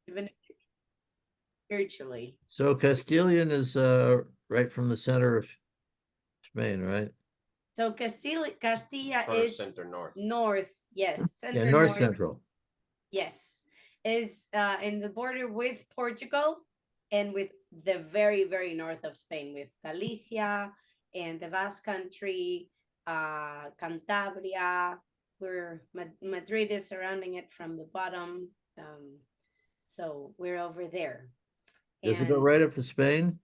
even spiritually. So Castilian is right from the center of Spain, right? So Castilla Sort of is center north. north, yes, Yeah, center north north, central. yes, is in the border with Portugal and with the very, very north of Spain, with Galicia and the Basque Country, Cantabria, where Madrid is surrounding it from the bottom. So we're over there. Does it go And right up to Spain?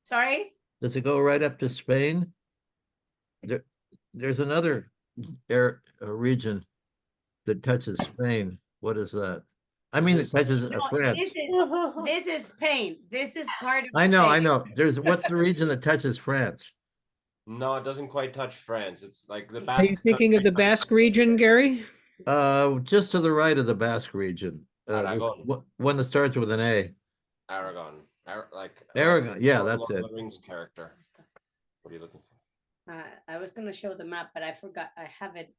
sorry? Does it go right up to Spain? There's another region that touches Spain. What is that? I mean, it touches No, France. this is Spain. This is part of I Spain. know. What's the region that touches France? No, it doesn't quite touch France. It's like the Are Basque you thinking of the Basque region, Gary? Just to the right of the Basque region. Aragon. One that starts with an A. Aragon. Aragon, yeah, that's Lord it. of the Rings character. What are you looking for? I was gonna show the map, but I forgot. I have it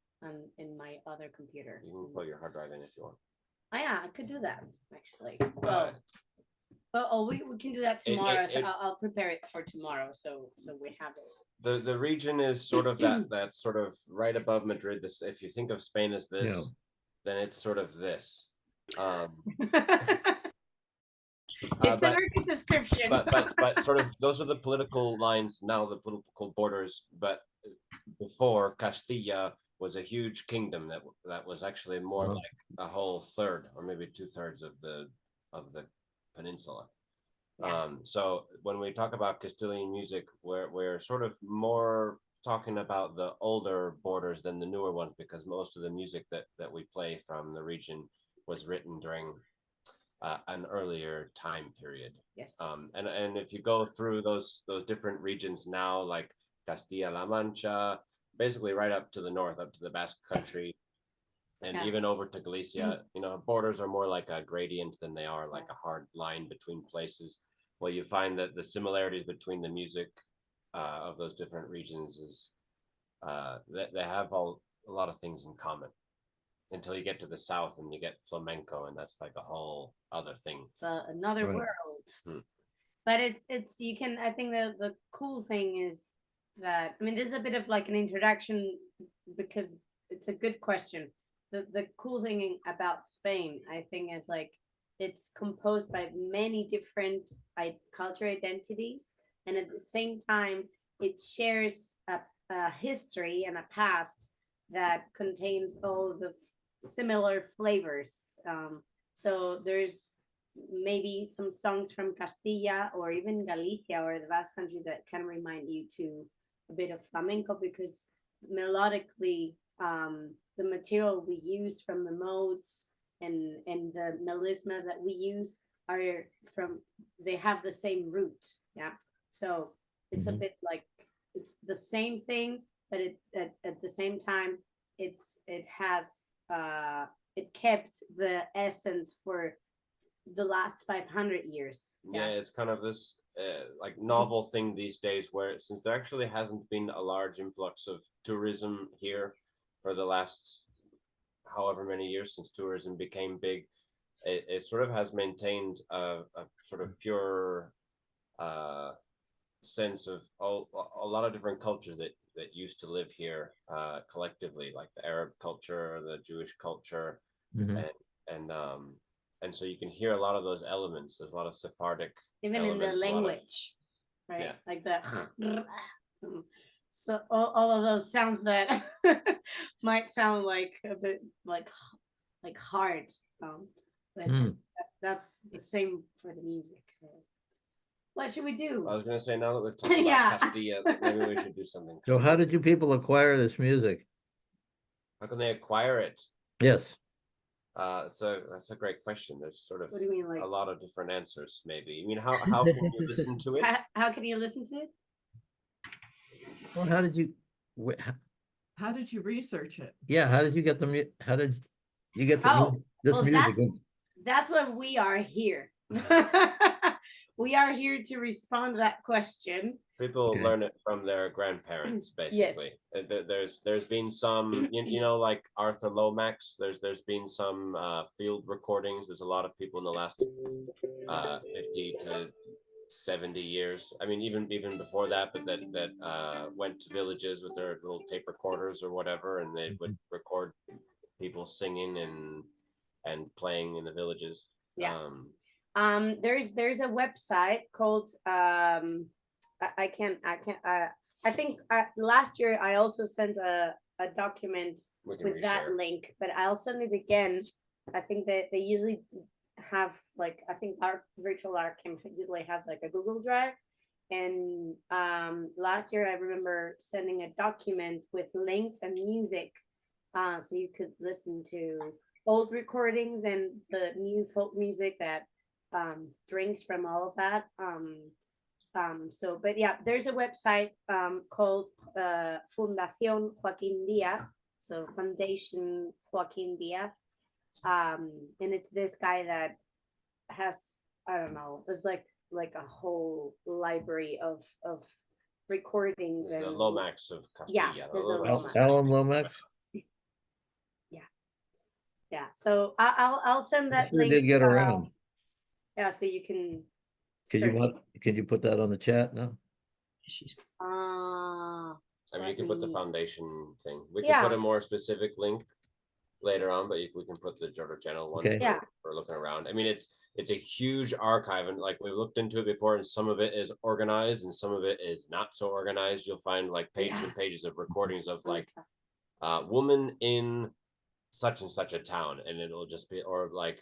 in my other computer. You can plug your hard drive in if you want. Oh yeah, I could do that actually. Well, we can do that tomorrow. So I'll prepare it for tomorrow. So we have it. The region is sort of that sort of right above Madrid. This, if you think of Spain as this, Yeah. then it's sort of this. It's a very good description. but sort of those are the political lines now, the political borders. But before, Castilla was a huge kingdom that was actually more like a whole third or maybe 2/3 of the peninsula. Yeah. So when we talk about Castilian music, we're sort of more talking about the older borders than the newer ones, because most of the music that we play from the region was written during an earlier time period. Yes. And if you go through those different regions now, like Castilla-La Mancha, basically right up to the north, up to the Basque Country, and even over to Galicia, borders are more like a gradient than they are like a hard line between places. Well, you find that the similarities between the music of those different regions is that they have a lot of things in common, until you get to the south and you get flamenco, and that's like a whole other thing. It's another world. But it's you can, I think the cool thing is that, I mean, this is a bit of like an introduction because it's a good question. The cool thing about Spain, I think, is like it's composed by many different cultural identities, and at the same time it shares a history and a past that contains all the similar flavors. So there's maybe some songs from Castilla or even Galicia or the Basque Country that can remind you to a bit of flamenco, because melodically the material we use from the modes and the melismas that we use are they have the same root. Yeah. So it's a bit like it's the same thing, but at the same time it has it kept the essence for the last 500 years. Yeah, it's kind of this like novel thing these days, where since there actually hasn't been a large influx of tourism here for the last however many years since tourism became big, it sort of has maintained a sort of pure sense of a lot of different cultures that used to live here collectively, like the Arab culture, the Jewish culture, and so you can hear a lot of those elements. There's a lot of Sephardic, even in the language, right? Like the so all of those sounds that might sound like a bit like hard, but that's the same for the music. So what should we do? I was going to say, now that we've talked about Castilla, maybe we should do something. So how did you people acquire this music? How can they acquire it? Yes. That's a great question. There's sort of what do you mean, like, a lot of different answers, maybe. I mean, how can you listen to it? How can you listen to it? Well, how did you research it? Yeah, how did you get this music? That's why we are here. we are here to respond to that question. People Okay. learn it from their grandparents, basically. Yes. There's been some, you know, like Arthur Lomax. There's been some field recordings. There's a lot of people in the last 50 to 70 years. I mean, even before that, but that went to villages with their little tape recorders or whatever, and they would record people singing and playing in the villages. Yeah. There's a website called I think last year I also sent a document with that reshare. link, but I'll send it again. I think that they usually have like, I think our virtual Lark usually has like a Google Drive, and last year I remember sending a document with links and music, so you could listen to old recordings and the new folk music that drinks from all of that. But yeah, there's a website called Fundación Joaquín Díaz, so Foundation Joaquín Díaz, and it's this guy that has, I don't know, it's like a whole library of recordings. There's and the Lomax of Castilla. Yeah, there's the Lomax. Alan Lomax? Yeah, so I'll send that Sure link. did get around. Yeah, so you can Could you search. can you put that on the chat now? Uh, I mean, you can put the foundation thing. We can Yeah. put a more specific link later on, but we can put the Jodo channel one Okay. for, Yeah. for looking around. I mean, it's a huge archive, and like we've looked into it before, and some of it is organized and some of it is not so organized. You'll find like pages and pages of recordings of like woman in such and such a town, and it'll just be, or like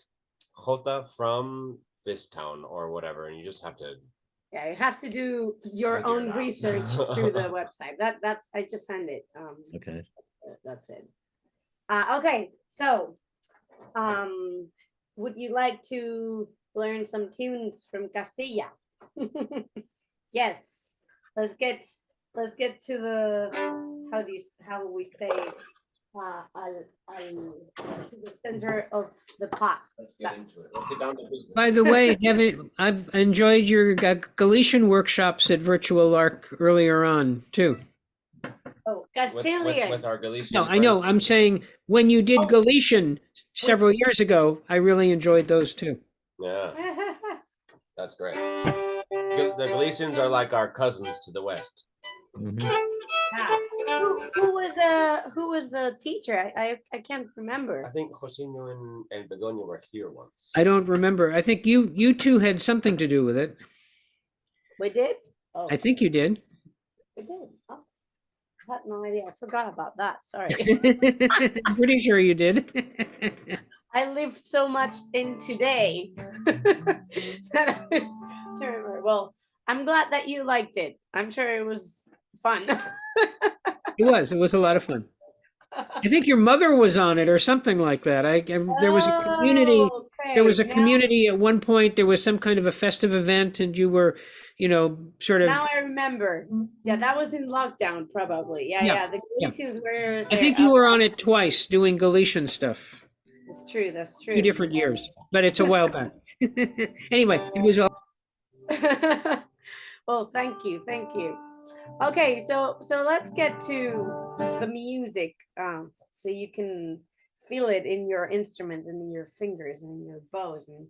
Jota from this town or whatever, and you just have to Yeah, you have to do your Figure own it out. research through the website. That's I just sent it. Okay. That's it. Okay, so would you like to learn some tunes from Castilla? Yes. Let's get to the how we say to the center of the pot. let's get into it. Let's get down to business. By the way, I've enjoyed your Galician workshops at Virtual Lark earlier on too. Oh, Castilian. with our Galician. No, I know. I'm saying when you did Galician several years ago, I really enjoyed those too. Yeah, that's great. The Galicians are like our cousins to the west. Mhm. Who was the teacher? I can't I remember. think Josino and Begonia were here once. I don't remember. I think you two had something to do with it. We did? Oh, I think you did. we did. Oh, I had no idea. I forgot about that. Sorry. I'm pretty sure you did. I lived so much in today that I don't remember. Well, I'm glad that you liked it. I'm sure it was fun. It was a lot of fun. I think your mother was on it or something like that. There was a community. There was a Okay, community at one point. There was some kind of a festive event, and you were, sort of. Now I remember. Yeah, that was in lockdown, probably. Yeah. The yeah. Galicians were. I think you were on it twice doing Galician stuff. That's true. That's true. 2 different years, but it's a while back. Anyway, it was all. Well, thank you. Okay, so let's get to the music, so you can feel it in your instruments and in your fingers and in your bows. And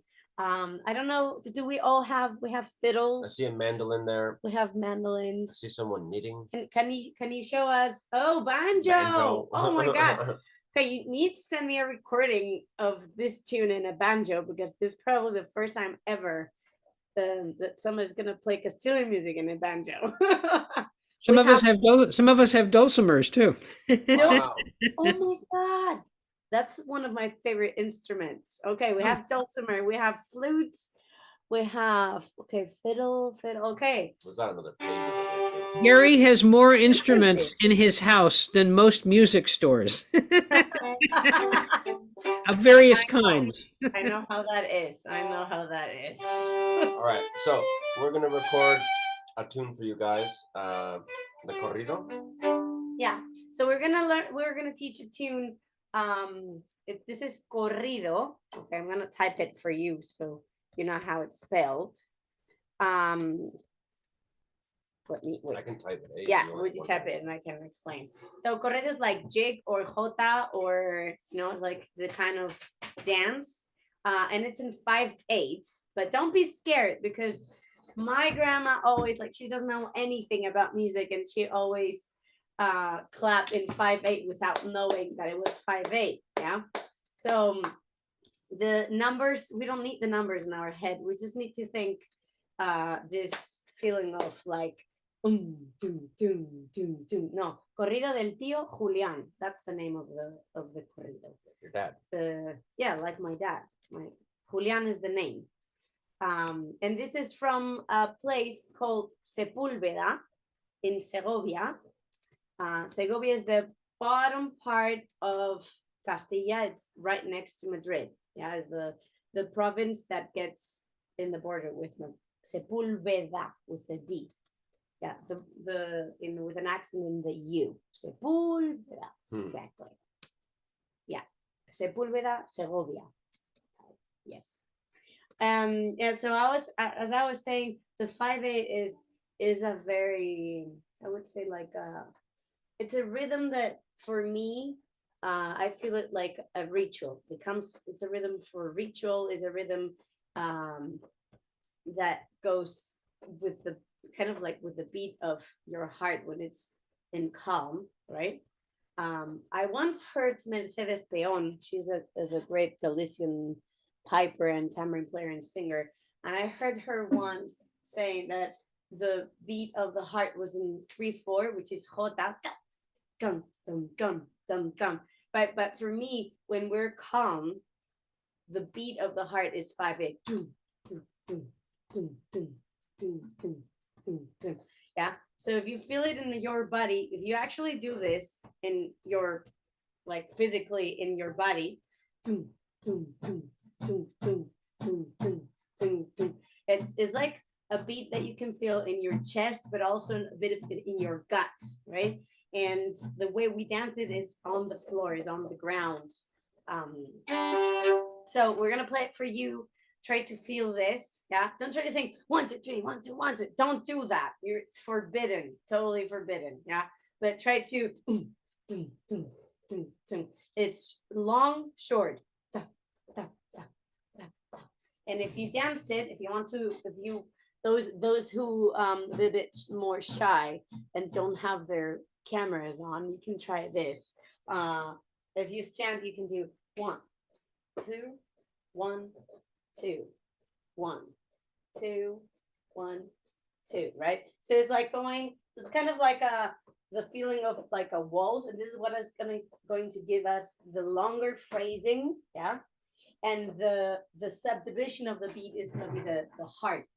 I don't know, do we all have I fiddles? see a mandolin there. We have I mandolins. see someone knitting. Can you show us? Oh, banjo! Oh my God! Okay, you need to send me a recording of this tune in a banjo, because this is probably the first time ever that somebody's gonna play Castilian music in a banjo. Some of us have dulcimers too. Wow. Oh my God, that's one of my favorite instruments. Okay, we have dulcimer, we have flute, we have fiddle. Okay. We've got another page over here too. Gary has more instruments in his house than most music stores of various kinds. I know how that is. All right, so we're gonna record a tune for you guys. The corrido. Yeah. So we're gonna teach a tune. This is corrido. Okay, I'm gonna type it for you so you know how it's spelled. Let me wait. I can type it. Yeah, would you type it and I can explain. So corrido is like jig or jota, or it's like the kind of dance. And it's in 5/8, but don't be scared, because my grandma always, like, she doesn't know anything about music, and she always clap in 5/8 without knowing that it was 5/8. Yeah. So the numbers, we don't need the numbers in our head. We just need to think this feeling of like no, corrido del tío Julián. That's the name of the corrido. Your dad. Yeah, like my dad. Julián is the name. And this is from a place called Sepúlveda in Segovia. Segovia is the bottom part of Castilla. It's right next to Madrid. Yeah, is the province that gets in the border with Sepúlveda with the D. Yeah, with an accent in the U. Sepúlveda. Exactly. Yeah. Sepúlveda, Segovia. Yes. Yeah, so as I was saying, the 5/8 is a very, I would say, like it's a rhythm that for me, I feel it like a ritual. It's a rhythm for ritual, is a rhythm that goes with the kind of like with the beat of your heart when it's in calm, right? I once heard Mercedes Peon. She's a great Galician piper and tambourine player and singer, and I heard her once saying that the beat of the heart was in 3/4, which is jota, dum dum dum dum dum. But for me, when we're calm, the beat of the heart is 5/8. Dum dum dum dum dum dum dum dum dum. Yeah. So if you feel it in your body, if you actually do this in your, like, physically in your body, dum dum dum dum dum dum dum dum dum. It's like a beat that you can feel in your chest, but also a bit of it in your guts, right? And the way we dance it is on the floor, is on the ground. So we're gonna play it for you. Try to feel this. Yeah. Don't try to think 1, 2, 3, 1, 2, 1, 2. Don't do that. It's forbidden. Totally forbidden. Yeah. But try to. It's long, short. And if you dance it, if you want to, those who a bit more shy and don't have their cameras on, you can try this. If you stand, you can do 1, 2, 1, 2, 1, 2, 1, 2, right? So it's like it's kind of like the feeling of like a waltz, and this is what is going to give us the longer phrasing, yeah. And the subdivision of the beat is going to be the heart,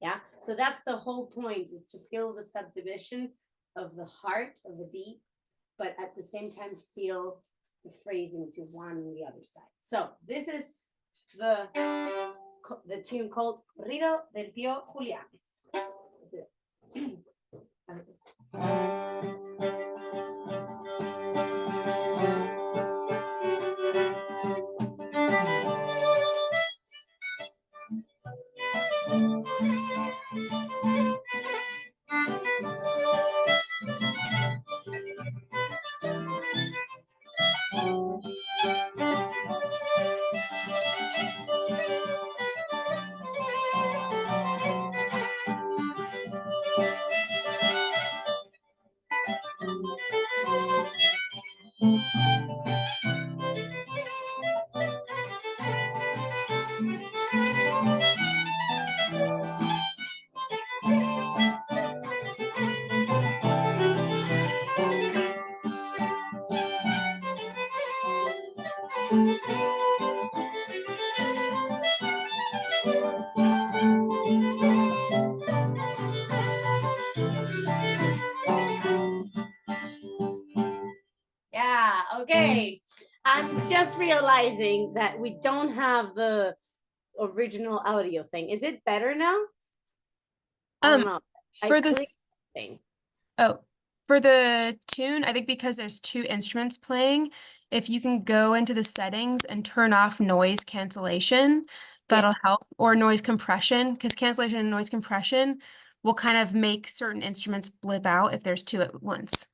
yeah. So that's the whole point, is to feel the subdivision of the heart of the beat, but at the same time feel the phrasing to one and the other side. So this is the tune called Corrido del Tío Julián. That's it. Yeah, okay. I'm just realizing that we don't have the original audio thing. Is it better now? I don't know. For this thing. Oh, for the tune, I think because there's 2 instruments playing, if you can go into the settings and turn off noise cancellation, that'll Yes. help, or noise compression, because cancellation and noise compression will kind of make certain instruments blip out if there's two at once.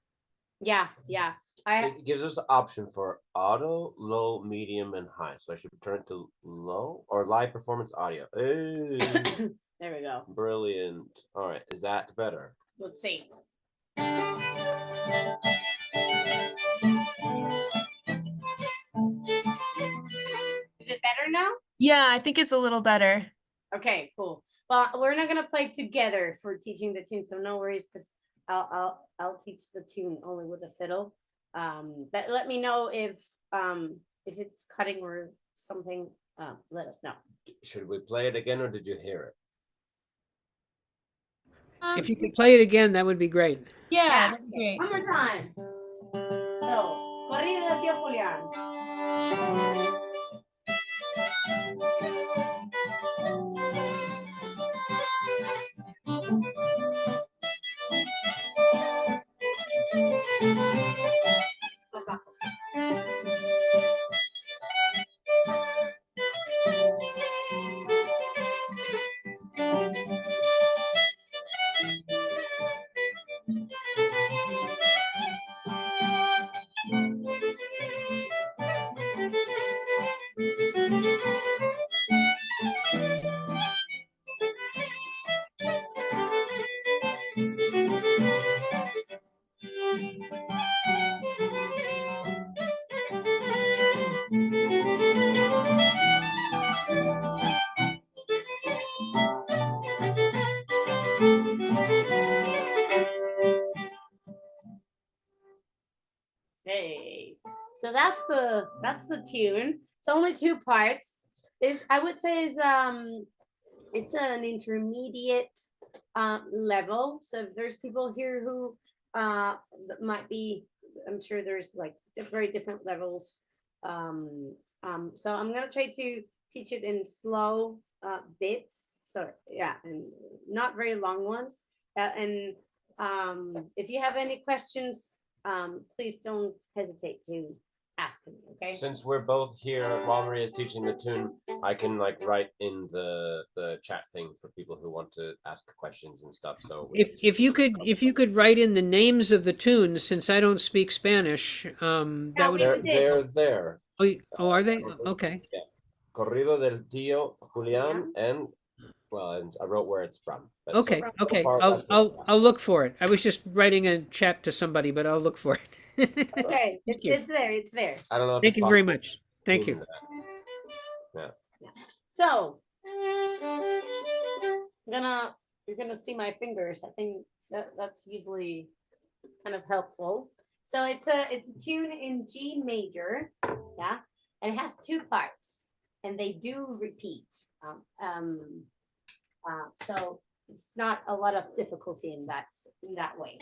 Yeah, yeah. It gives us the option for auto, low, medium, and high. So I should turn it to low or live performance audio. Hey, There we go. brilliant. All right, is that better? Let's see. Is it better now? Yeah, I think it's a little better. Okay, cool. Well, we're not gonna play together for teaching the tune, so no worries, because I'll teach the tune only with a fiddle. But let me know if it's cutting or something. Let us know. Should we play it again, or did you hear it? If you could play it again, that would be great. Yeah, Yeah, that'd be okay, great. one more time. So, corrido del tío Julián. Hey, so that's the tune. It's only two parts. Is I would say is it's an intermediate level. So if there's people here who that might be, I'm sure there's like very different levels. So I'm gonna try to teach it in slow bits. So yeah, and not very long ones. And if you have any questions, please don't hesitate to ask me. Okay. Since we're both here while Maria is teaching the tune, I can like write in the chat thing for people who want to ask questions and stuff. So If you could write in the names of the tunes, since I don't speak Spanish, that would. they're there. Oh, are they? Okay. Yeah. Corrido del Tío Julián, and well, and I wrote where it's from. But Okay. so Okay. far, I'll that's it. I'll look for it. I was just writing a chat to somebody, but I'll look for it. Okay, Thank you. it's there. It's there. I don't know if Thank it's you very possible much. Thank in you. that. Yeah. So you're gonna see my fingers. I think that's usually kind of helpful. So it's a tune in G major, yeah, and it has two parts, and they do repeat. So it's not a lot of difficulty in that way.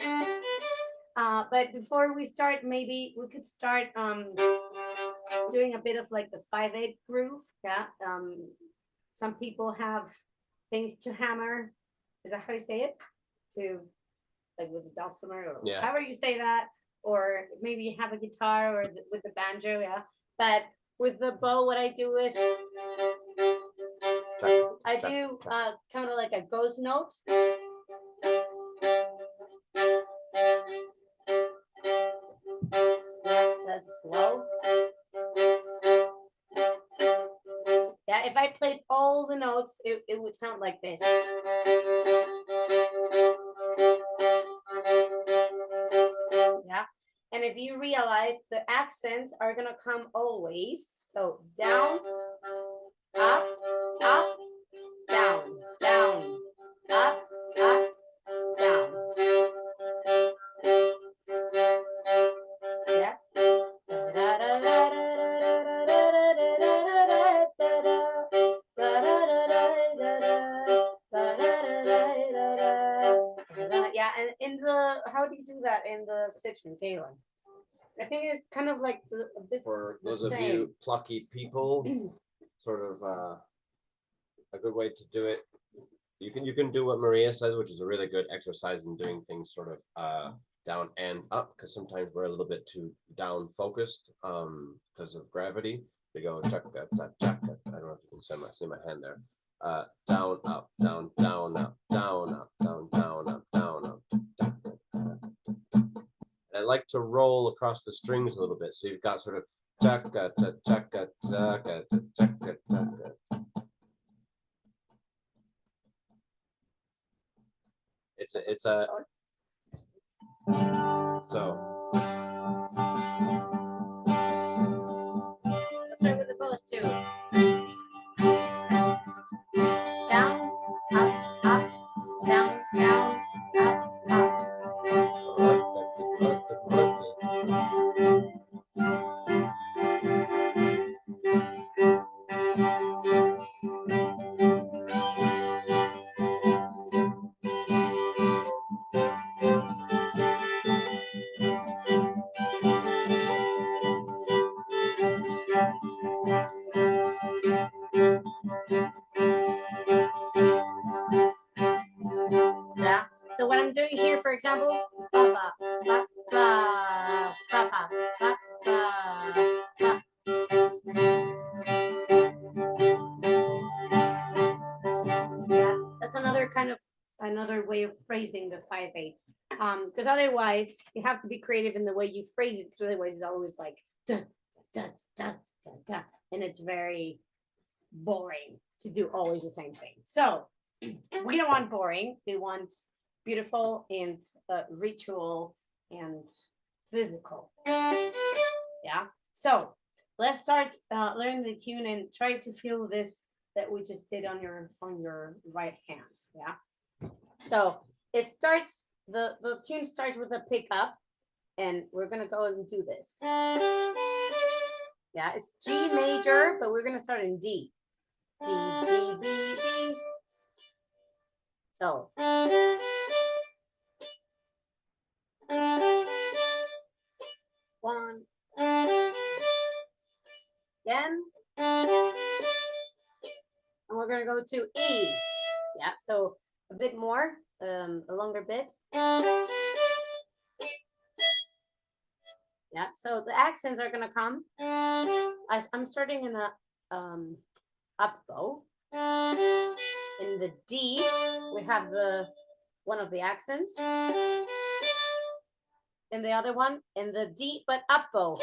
But before we start, maybe we could start doing a bit of like the 5/8 groove. Yeah. Some people have things to hammer. Is that how you say it? To like with the dulcimer or Yeah. however you say that, or maybe you have a guitar or with the banjo. Yeah. But with the bow, what I do is I do kind of like a ghost note. That's slow. Yeah, if I played all the notes, it would sound like this. Yeah. And if you realize the accents are gonna come always. So down, up, up, down, down, up, up, down. Yeah. Yeah, and in the how do you do that in the Stitchman, Galen? I think it's kind of like a bit For the those of same. you plucky people, sort of a good way to do it. You can do what Maria says, which is a really good exercise in doing things sort of down and up, because sometimes we're a little bit too down focused because of gravity. We go chaka, chaka, chaka. I don't know if you can can see my hand there. Down, up, down, down, up, down, up, down, down, up, down, up. I like to roll across the strings a little bit, so you've got sort of chaka, chaka, chaka, chaka, chaka. It's a so. Let's start with the bows too. Down, up, up, down, down, up, up. Yeah. So what I'm doing here, for example, ba ba ba ba ba ba ba ba. Yeah, that's another way of phrasing the 5/8. Because otherwise you have to be creative in the way you phrase it, because otherwise it's always like da, da, da, da, da, and it's very boring to do always the same thing. So we don't want boring. We want beautiful and ritual and physical. Yeah. So let's start learning the tune and try to feel this that we just did on your right hand. Yeah. So it starts. The tune starts with a pickup, and we're gonna go and do this. Yeah, it's G major, but we're gonna start in D. D, G, B, D. So. One. Again. And we're gonna go to E. Yeah, so a bit more, a longer bit. Yeah, so the accents are gonna come. I'm starting in a up bow. In the D, we have one of the accents. In the other one, in the D, but up bow.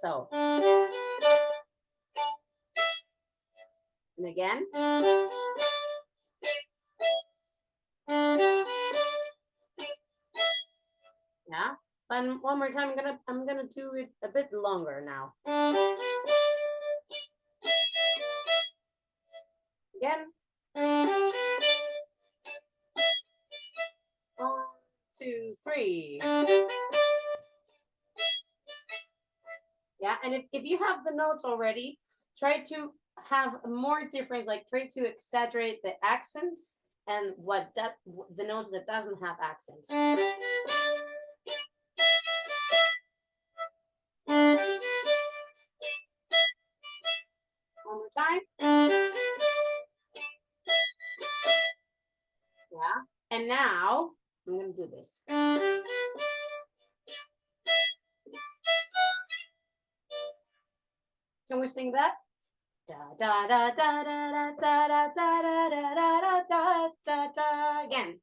So. And again. Yeah. And one more time, I'm gonna do it a bit longer now. Again. 1, 2, 3. Yeah, and if you have the notes already, try to have more difference, like try to exaggerate the accents and the notes that doesn't have accents. One more time. Yeah, and now I'm gonna do this. Can we sing that? Da da da da da da da da da da da da da da again.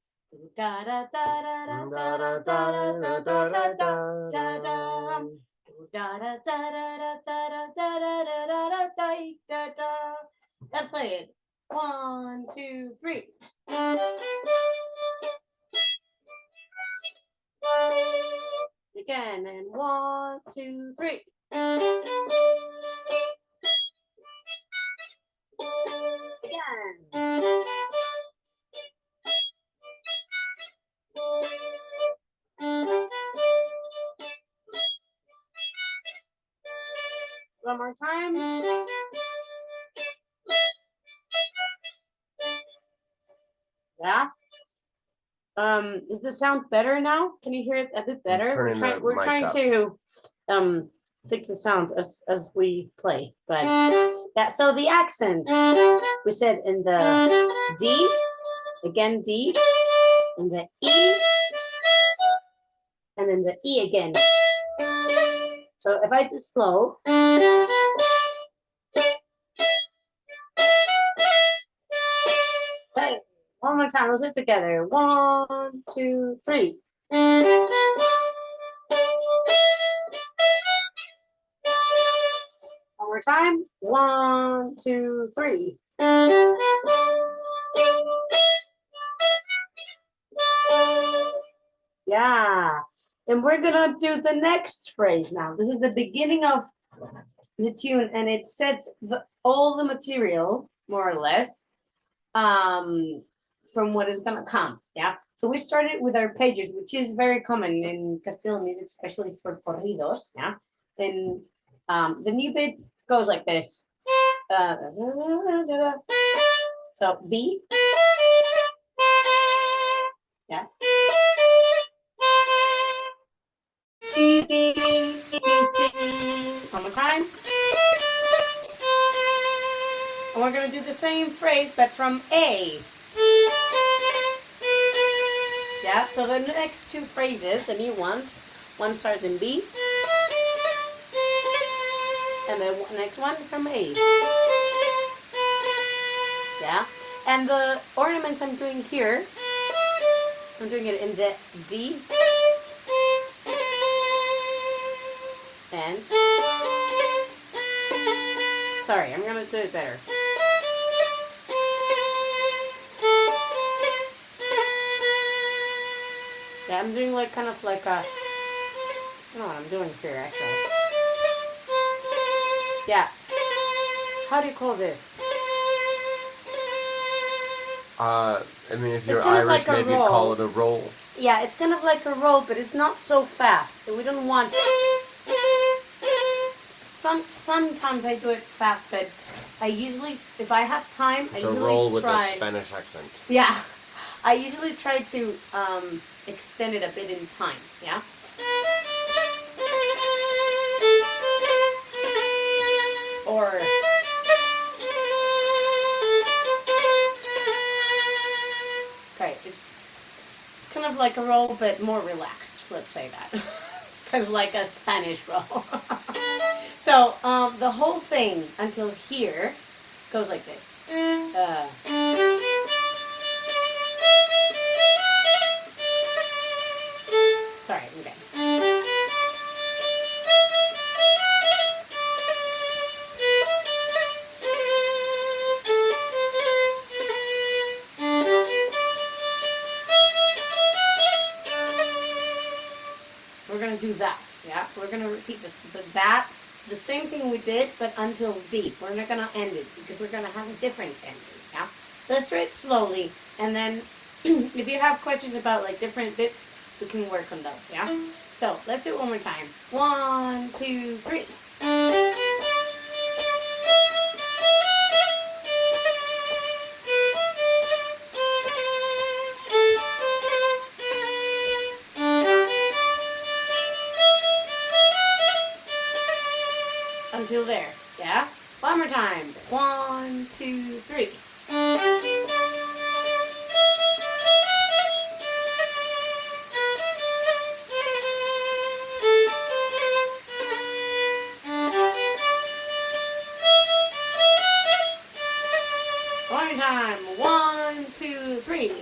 Da da da da da da da da da da da da da. Da da da da da da da da da da. Let's play it. 1, 2, 3. Again, and 1, 2, 3. Again. One more time. Yeah. Is the sound better now? Can you hear it a bit better? We're trying to fix the sound as we play. But yeah, so the accents we said in the D, again D, in the E, and then the E again. So if I do slow, One more time. Let's do it together. 1, 2, 3. One more time. 1, 2, 3. Yeah. And we're gonna do the next phrase now. This is the beginning of the tune, and it sets all the material, more or less, from what is gonna come. Yeah. So we started with our pages, which is very common in Castilian music, especially for corridos. Yeah. And the new bit goes like this. So B. Yeah. D, D, C, C. One more time. And we're going to do the same phrase, but from A. Yeah, so the next two phrases, the new ones, one starts in B. And the next one from A. Yeah, and the ornaments I'm doing here, I'm doing it in the D. And sorry, I'm gonna do it better. Yeah, I'm doing like kind of like a, I don't know what I'm doing here actually. Yeah. How do you call this? I mean, if you're kind of Irish, like a maybe you'd call roll. it a roll. Yeah, it's kind of like a roll, but it's not so fast. We don't want. Sometimes I do it fast, but I usually, if I have time, It's I a usually roll with a try. Spanish accent. Yeah, I usually try to extend it a bit in time. Yeah. Or. Okay, it's kind of like a roll, but more relaxed. Let's say that, because like a Spanish roll. So the whole thing until here goes like this. Sorry, okay. We're gonna do that, yeah? We're gonna repeat the same thing we did, but until D. We're not gonna end it, because we're gonna have a different ending, yeah? Let's do it slowly, and then if you have questions about like different bits, we can work on those, yeah? So, let's do it one more time. 1, 2, 3. Until there, yeah? One more time. 1, 2, 3. One more time. 1, 2, 3.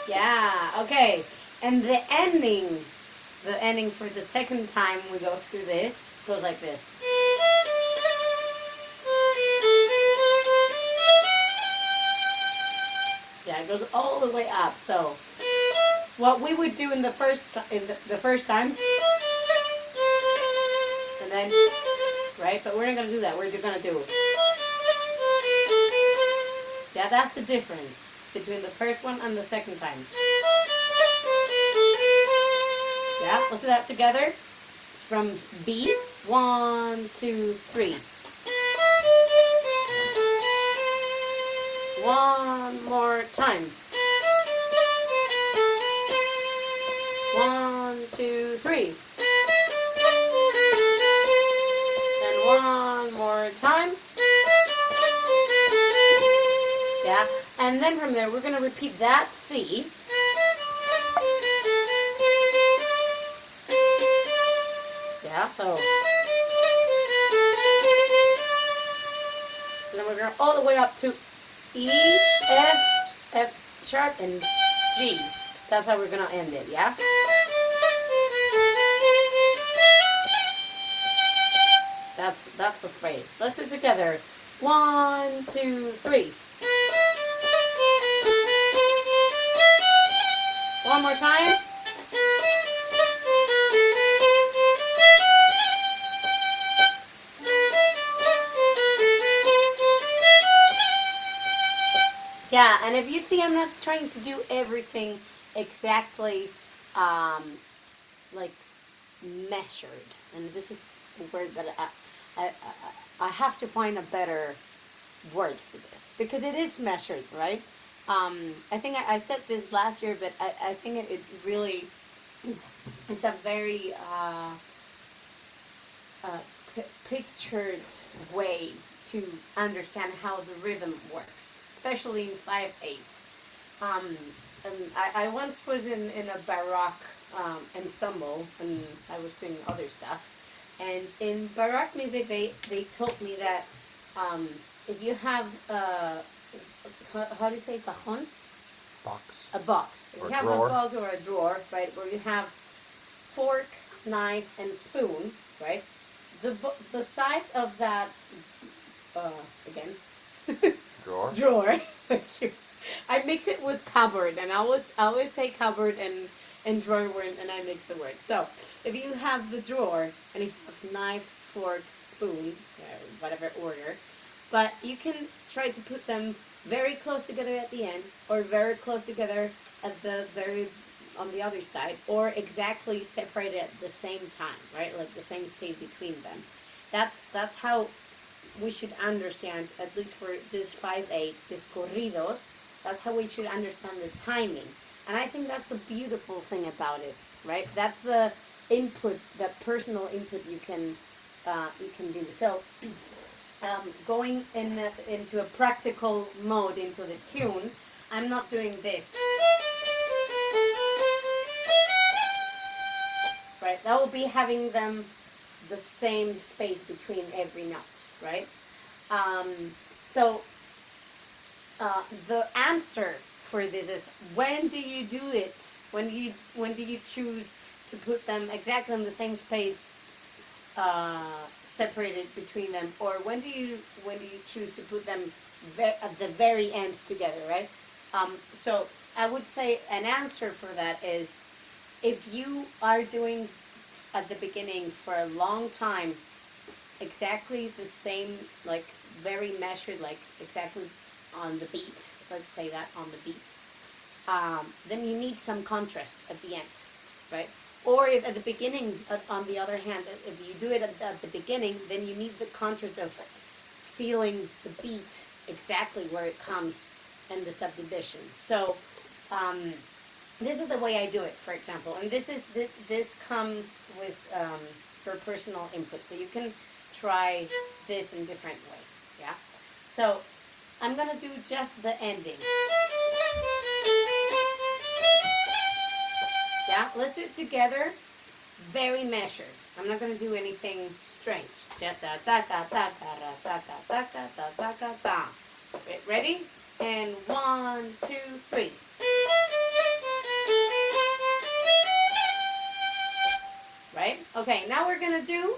Yeah, okay. And the ending for the second time we go through this goes like this. Yeah, it goes all the way up. So what we would do in the first time, and then right, but we're not gonna do that. We're just gonna do. Yeah, that's the difference between the first one and the second time. Yeah, let's do that together. From B, 1, 2, 3. One more time. 1, 2, 3. And one more time. Yeah, And then from there, we're going to repeat that C. Yeah, so. And then we're going all the way up to E, F, F sharp, and G. That's how we're going to end it, yeah? That's the phrase. Let's do it together. 1, 2, 3. One more time. Yeah, and if you see, I'm not trying to do everything exactly like measured. And this is a word that I have to find a better word for this, because it is measured, right? I think I said this last year, but I think it really, it's a very pictured way to understand how the rhythm works, especially in 5/8. And I once was in a Baroque ensemble, and I was doing other stuff. And in Baroque music, they told me that if you have how do you say cajon? Box. A box. If Or you have drawer. a box or a drawer, right, where you have fork, knife, and spoon, right? The size of that again Drawer. drawer. Thank you. I mix it with cupboard, and I always say cupboard and drawer word, and I mix the words. So if you have the drawer and you have knife, fork, spoon, whatever order, but you can try to put them very close together at the end, or very close together at the very on the other side, or exactly separated at the same time, right? Like the same space between them. That's how we should understand, at least for this 5/8, this corridos. That's how we should understand the timing, and I think that's the beautiful thing about it, right? That's the input, that personal input you can do. So, going into a practical mode, into the tune, I'm not doing this. Right, that will be having them the same space between every note, right? So the answer for this is, when do you do it? When do you choose to put them exactly in the same space, separated between them, or when do you choose to put them at the very end together, right? So I would say an answer for that is, if you are doing at the beginning for a long time exactly the same, like very measured, like exactly on the beat, let's say that on the beat, then you need some contrast at the end, right? Or if at the beginning, on the other hand, if you do it at the beginning, then you need the contrast of feeling the beat exactly where it comes in the subdivision. So this is the way I do it, for example, and this comes with her personal input. So you can try this in different ways. Yeah. So I'm gonna do just the ending. Yeah. Let's do it together. Very measured. I'm not gonna do anything strange. Ready? And 1, 2, 3. Right? Okay, now we're gonna do,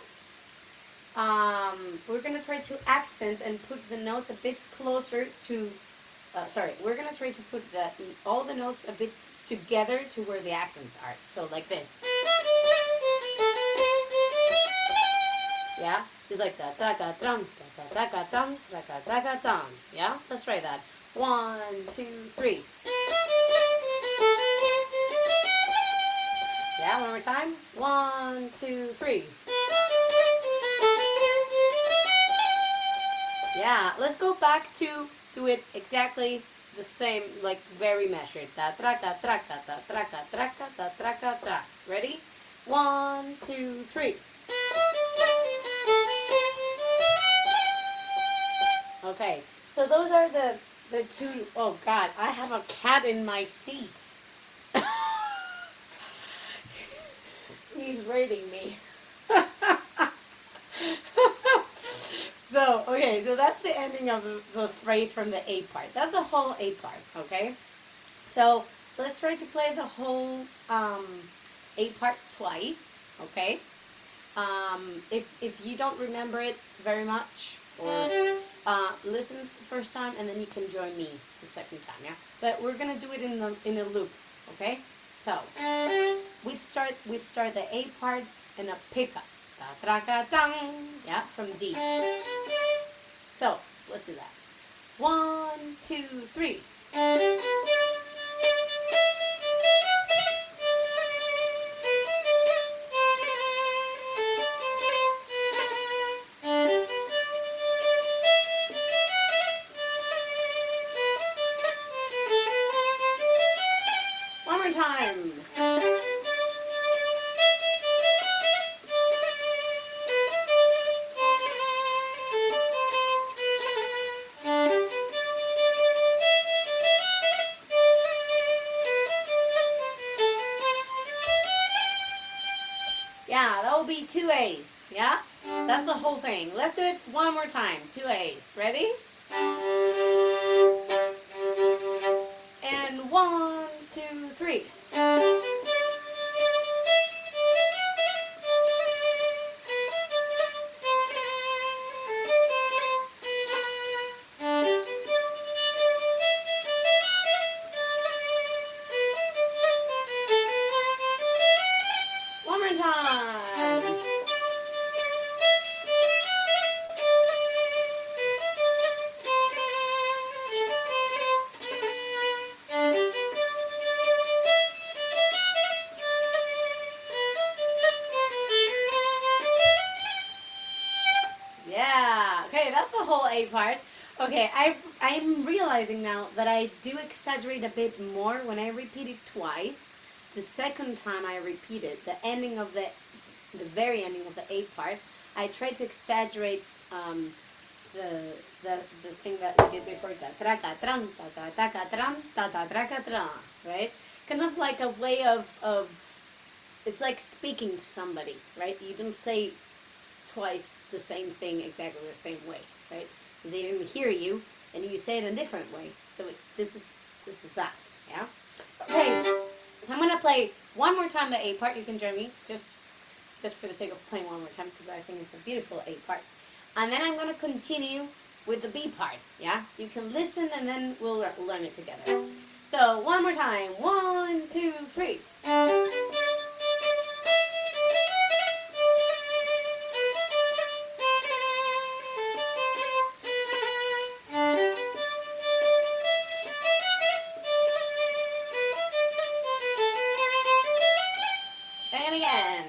we're gonna try to accent and put the notes a bit closer to, we're gonna try to put all the notes a bit together to where the accents are. So like this. Yeah? Just like that. Ta-ka-tram, ta-ka-ta-ka-tam, ta-ka-ta-ka-tam. Yeah? Let's try that. 1, 2, 3. Yeah, one more time. 1, 2, 3. Yeah, let's go back to do it exactly the same, like very measured. Ta traka traka ta traka traka ta traka tra. Ready? 1, 2, 3. Okay, so those are the The two, oh God, I have a cat in my seat. He's raiding me. So, okay, so that's the ending of the phrase from the A part. That's the whole A part, okay? So, let's try to play the whole A part twice, okay? If you don't remember it very much, or listen the first time and then you can join me the second time, yeah? But we're gonna do it in a loop, okay? So, we start the A part in a pickup. Yeah, from D. So, let's do that. 1, 2, 3. One more time. Yeah, that will be 2 A's, yeah? That's the whole thing. Let's do it one more time. 2 A's. Ready? And 1, 2, 3. One more time. Yeah. Okay, that's the whole A part. Okay, I'm realizing now that I do exaggerate a bit more when I repeat it twice. The second time I repeat it, the very ending of the A part, I try to exaggerate the thing that we did before, right? Kind of like a way of it's like speaking to somebody, right? You don't say twice the same thing exactly the same way, right? They didn't hear you, and you say it in a different way. So this is that, yeah. Okay, so I'm gonna play one more time the A part. You can join me just for the sake of playing one more time because I think it's a beautiful A part, and then I'm gonna continue with the B part. Yeah, you can listen and then we'll learn it together. So one more time. 1, 2, 3. And again.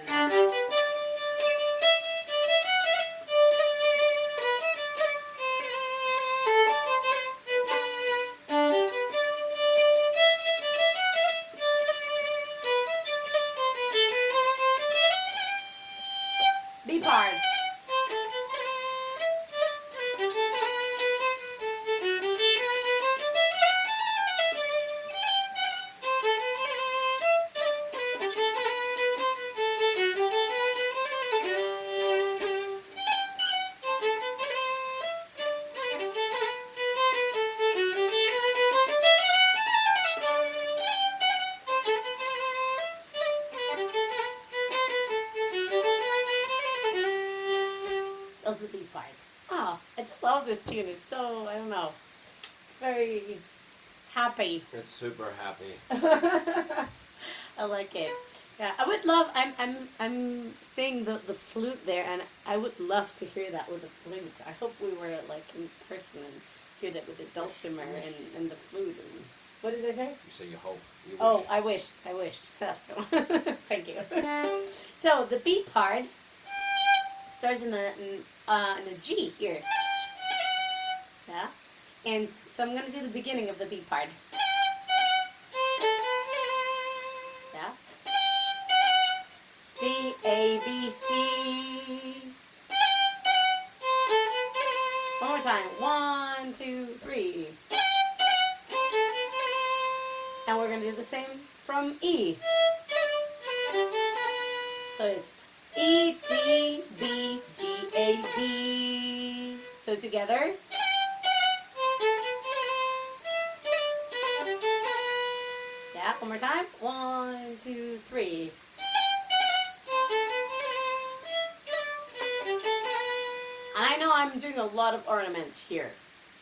B part. That's the B part. Oh, I just love this tune. It's so, I don't know. It's very happy. It's super happy. I like it. Yeah, I would love. I'm seeing the flute there, and I would love to hear that with the flute. I hope we were like in person and hear that with the dulcimer and the flute. And, what did I say? You say you hope. You wish. Oh, I wished. That's good. Thank you. So the B part starts in a G here. Yeah, and so I'm gonna do the beginning of the B part. Yeah. C A B C. One more time. 1, 2, 3. the same from E. So it's E, D, B, G, A, B. So together. Yeah, one more time. 1, 2, 3. And I know I'm doing a lot of ornaments here.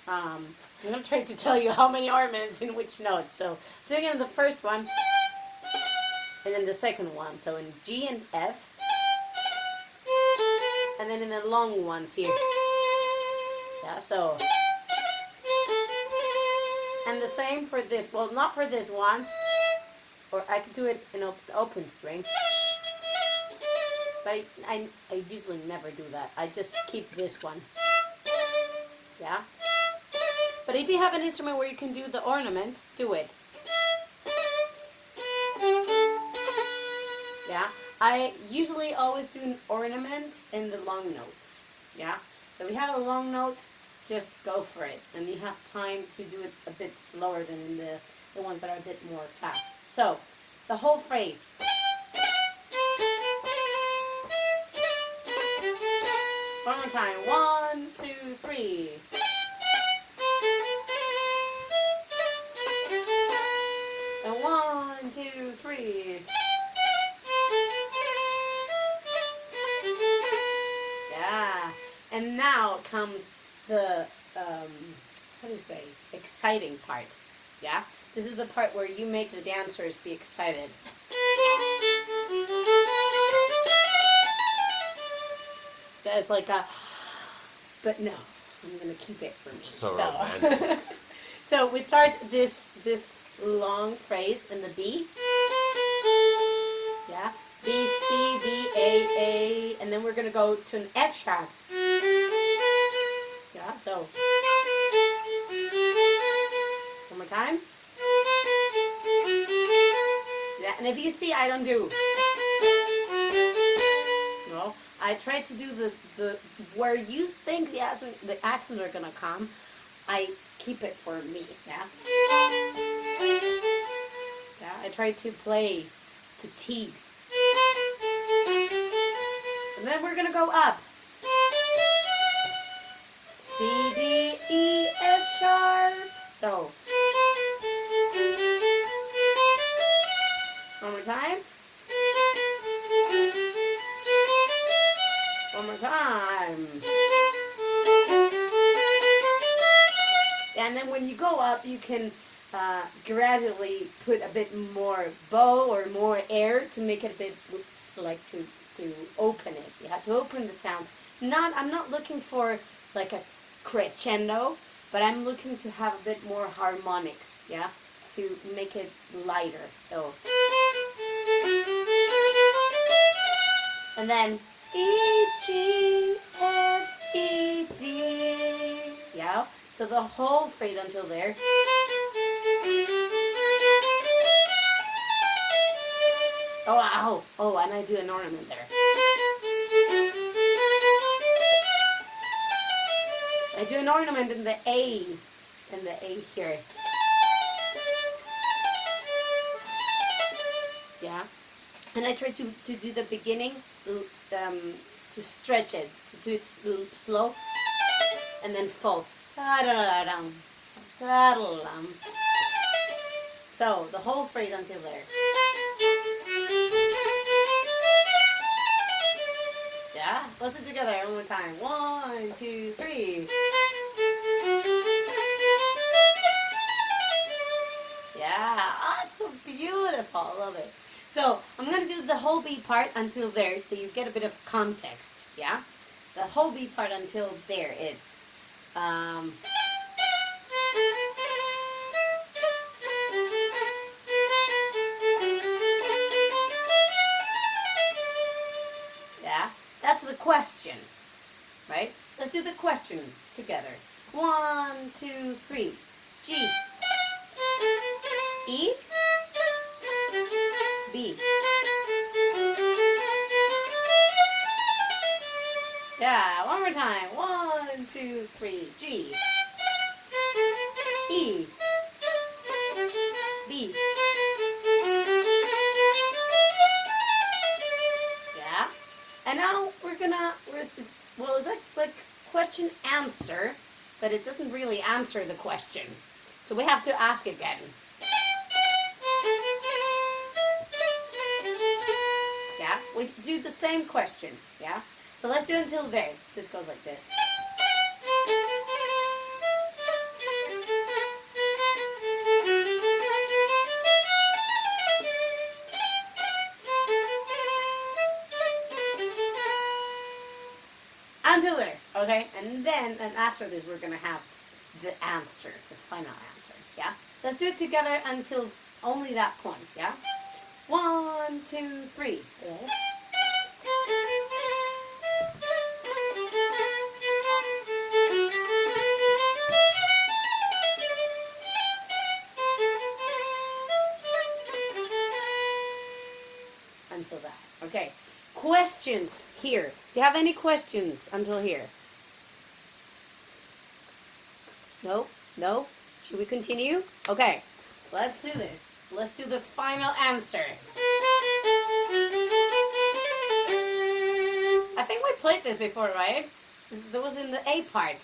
So I'm going to try to tell you how many ornaments in which notes. So I'm doing it in the first one and in the second one. So in G and F. And then in the long ones here. Yeah, so. And the same for this. Well, not for this one. Or I could do it in open string. But I usually never do that. I just keep this one. Yeah? But if you have an instrument where you can do the ornament, do it. Yeah? I usually always do an ornament in the long notes. Yeah? So if you have a long note, just go for it. And you have time to do it a bit slower than in the ones that are a bit more fast. So, the whole phrase. One more time. 1, 2, 3. And 1, 2, 3. Yeah. And now comes the how do you say, exciting part. Yeah? This is the part where you make the dancers be excited. That's like a, but no, I'm gonna keep it for me. So romantic. So we start this long phrase in the B. Yeah, B, C, B, A, and then we're gonna go to an F sharp. Yeah, so one more time. Yeah, and if you see I don't do, no, I try to do the where you think the accents are gonna come, I keep it for me. Yeah. Yeah, I try to play to tease. And then we're gonna go up. C, D, E, F sharp. So. One more time. One more time. And then when you go up, you can gradually put a bit more bow or more air to make it a bit like to open it. You have to open the sound. I'm not looking for like a crescendo, but I'm looking to have a bit more harmonics, yeah, to make it lighter. So, and then E, G, F, E, D, yeah. So the whole phrase until there. Oh, wow. Oh, and I do an ornament there. I do an ornament in the A here. Yeah. And I try to do the beginning, to stretch it, to do it slow, and then full. So, the whole phrase until there. Yeah? Let's do it together one more time. 1, 2, 3. Yeah. Oh, it's so beautiful. I love it. So, I'm going to do the whole B part until there so you get a bit of context. Yeah? The whole B part until there. It's... yeah, that's the question, right? Let's do the question together. 1, 2, 3. G, E, B. Yeah, one more time. 1, 2, 3. G, E, B, question answer, but it doesn't really answer the question. So we have to ask again. Yeah, we do the same question. Yeah, so let's do it until there. This goes like this. Until there, okay? And then, and after this, we're gonna have the answer, the final answer, yeah? Let's do it together until only that point, yeah? 1, 2, 3. Yes. Until that, okay? Questions here. Do you have any questions until here? No? No? Should we continue? Okay, let's do this. Let's do the final answer. I think we played this before, right? That was in the A part.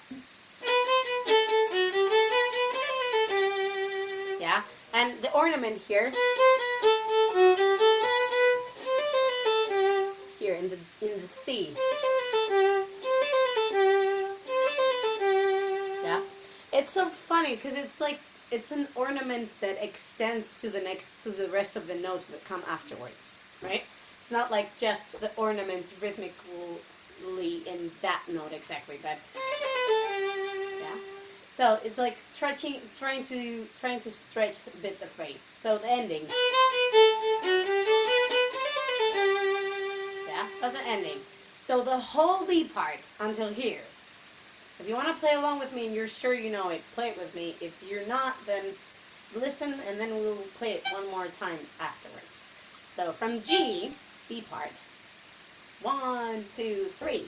Yeah, and the ornament here. Here in the C. Yeah, it's so funny because it's like it's an ornament that extends to the rest of the notes that come afterwards, right? It's not like just the ornaments rhythmically in that note exactly, but yeah. So it's like trying to stretch a bit the phrase. So the ending. Yeah, that's the ending. So the whole B part until here. If you want to play along with me and you're sure you know it, play it with me. If you're not, then listen and then we'll play it one more time afterwards. So from G, B part. 1, 2, 3.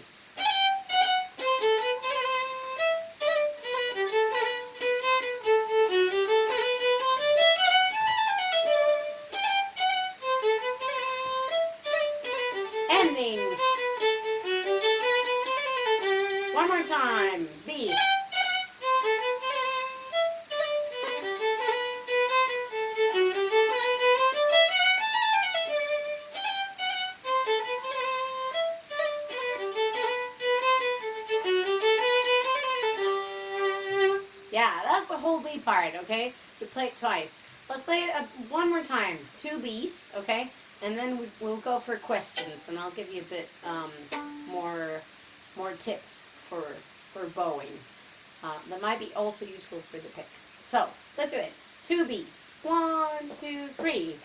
Ending. One more time. B. Yeah, that's the whole B part, okay? We play it twice. Let's play it one more time. 2 Bs, okay? And then we'll go for questions, and I'll give you a bit more tips for bowing. That might be also useful for the pick. So let's do it. 2 Bs. 1, 2, 3.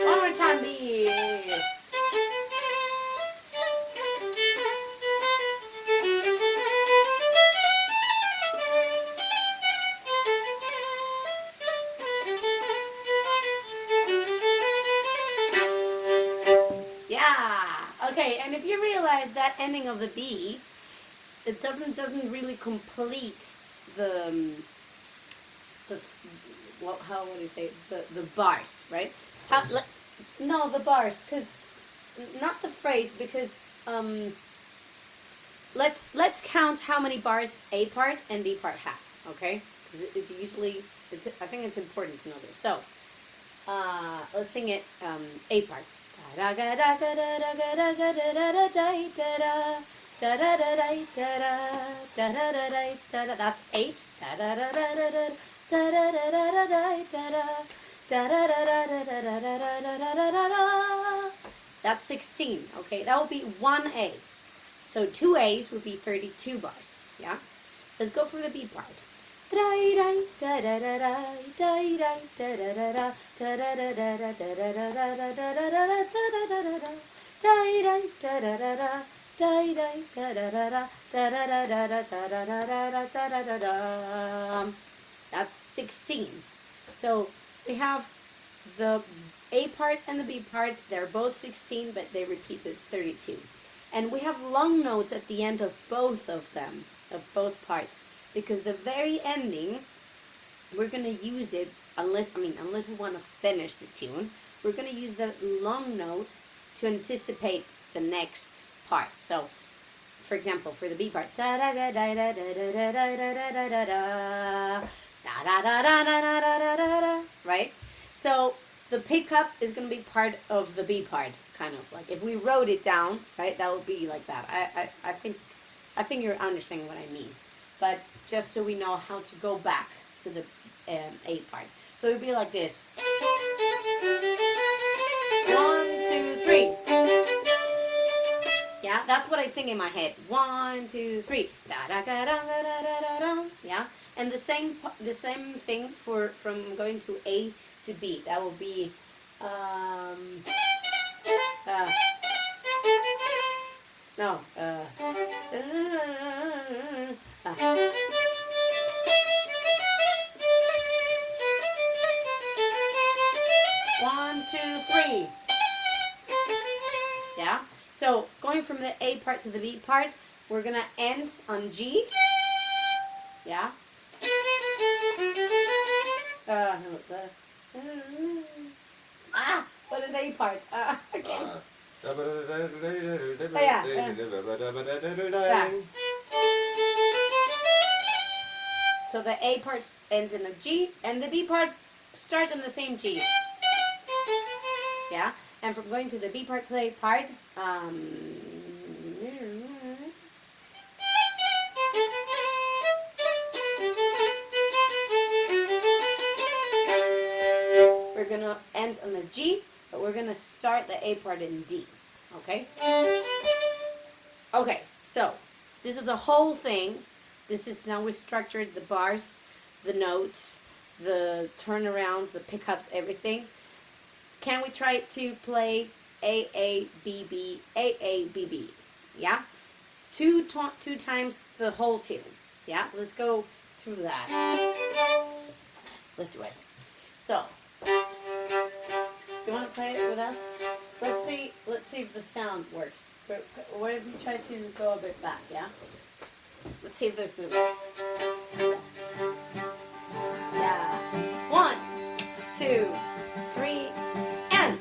One more time, B. Okay, and if you realize that ending of the B, it doesn't really complete the how would you say the bars, right? No, the bars, because not the phrase, because let's count how many bars A part and B part have, okay? Because it's usually I think it's important to know this. So let's sing it A part. That's 8. That's 16. Okay, that would be 1A. So 2 A's would be 32 bars. Yeah? Let's go for the B part. That's 16. So we have the A part and the B part. They're both 16, but they repeat as 32. And we have long notes at the end of both of them, of both parts, because the very ending, we're going to use it, unless we want to finish the tune, we're going to use the long note to anticipate the next part. So, for example, for the B part, da da da da da da da da da da da da da da da da da da, right? So the pickup is going to be part of the B part, kind of like if we wrote it down, right? That would be like that. I think you're understanding what I mean, but just so we know how to go back to the A part. So it would be like this. 1, 2, 3. Yeah, that's what I think in my head. 1, 2, 3. Da da da da da da da da. Yeah, and the same thing from going to A to B. That will be no. 1, 2, 3. Yeah. So going from the A part to the B part, we're gonna end on G. Yeah. What is the A part? Again. So the A part ends in a G, and the B part starts in the same G. Yeah, and from going to the B part to the A part, we're gonna end on the G, but we're gonna start the A part in D. Okay? Okay, so this is the whole thing. This is now we structured the bars, the notes, the turnarounds, the pickups, everything. Can we try to play A A B B A A B B? Yeah, two times the whole tune. Yeah, let's go through that. Let's do it. So, do you want to play it with us? Let's see if the sound works. What if you try to go a bit back? Yeah. Let's see if this works. Yeah. 1, 2, 3, and.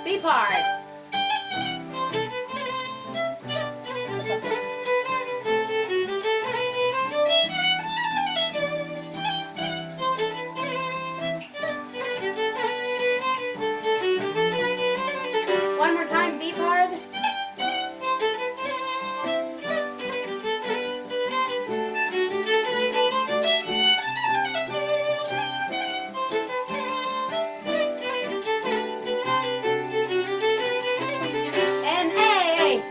B part. One more time, B part. And A.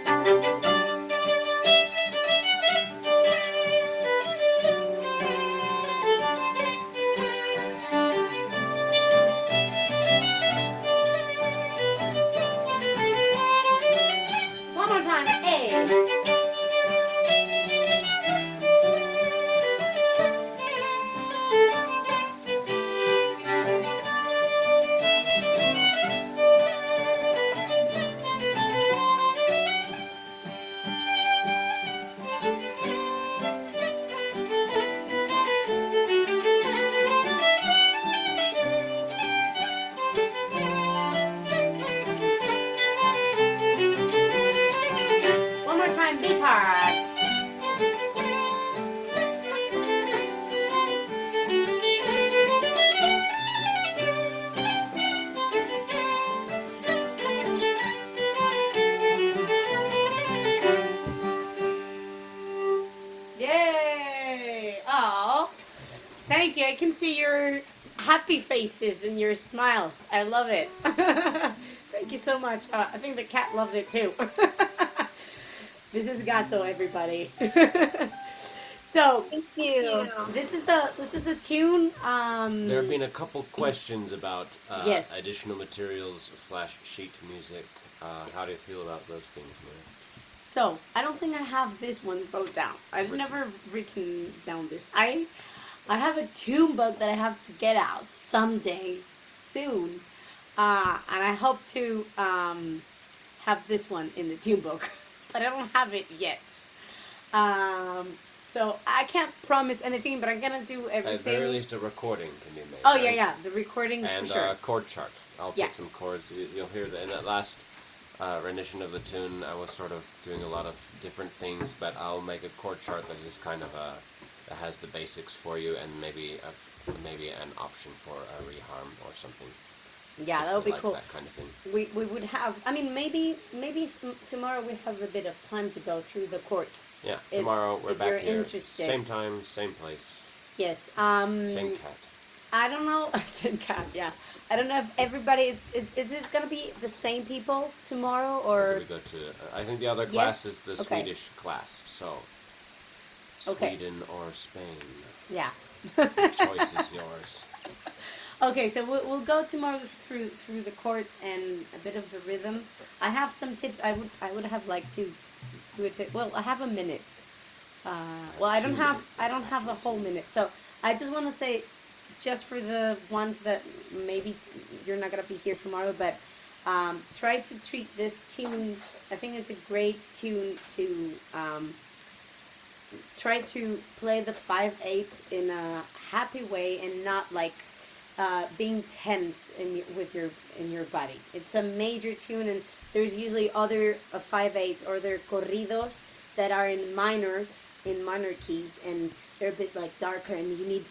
One more time, A. One more time, B part. Yay! Oh, thank you. I can see your happy faces and your smiles. I love it. Thank you so much. I think the cat loves it too. This is Gato, everybody. So Thank you. this is the tune. There have been a couple questions about Yes. additional materials / sheet music. How do you feel about those things, Maria? So I don't think I have this one wrote down. I've Written. never written down this. I have a tune book that I have to get out someday soon, and I hope to have this one in the tune book, but I don't have it yet. So I can't promise anything, but I'm gonna do At the everything. very least, a recording can be made. Oh right? yeah, the recording And for sure. a chord chart. I'll Yeah. put some chords. You'll hear that in that last rendition of the tune. I was sort of doing a lot of different things, but I'll make a chord chart that is kind of that has the basics for you, and maybe an option for a reharm or something. Yeah, if that would you be like cool. That kind of thing. We would have. I mean, maybe tomorrow we have a bit of time to go through the chords. Yeah. If- Tomorrow we're if back you're here. interested. Same time, same place, Yes. same cat. I don't know. Same cat. Yeah. I don't know if everybody is this gonna be the same people tomorrow Or do or we go to? I think the other class Yes? is the Okay. Swedish class. So. Okay. Sweden or Spain. yeah. Choice is yours. Okay, so we'll go tomorrow through the chords and a bit of the rhythm. I have some tips. I would have liked to do it. Well, I have a minute. Well, I don't 2 have minutes, I don't have a exactly whole 2. minute. So I just want to say, just for the ones that maybe you're not gonna be here tomorrow, but try to treat this tune. I think it's a great tune to try to play the 5/8 in a happy way and not like being tense in your body. It's a major tune, and there's usually other 5/8 or other corridos that are in minor keys, and they're a bit like darker, and you need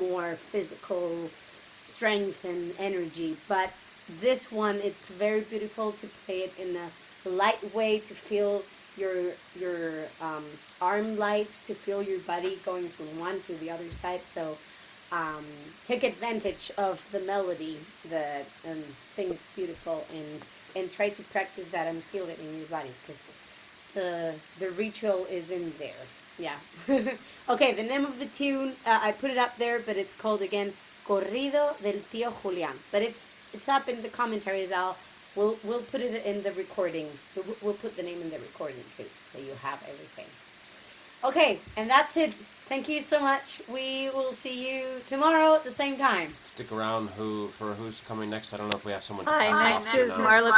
more physical strength and energy. But this one, it's very beautiful to play it in a light way, to feel your arm light, to feel your body going from one to the other side. So take advantage of the melody that think it's beautiful, and try to practice that and feel it in your body, because the ritual is in there. Yeah. Okay, the name of the tune, I put it up there, but it's called again Corrido del Tío Julián. But it's up in the commentaries. We'll put it in the recording. We'll put the name in the recording too, so you have everything. Okay, and that's it. Thank you so much. We will see you tomorrow at the same time. Stick around. Who's coming next? I don't know if we have someone. To Hi, pass next off to is now. Marla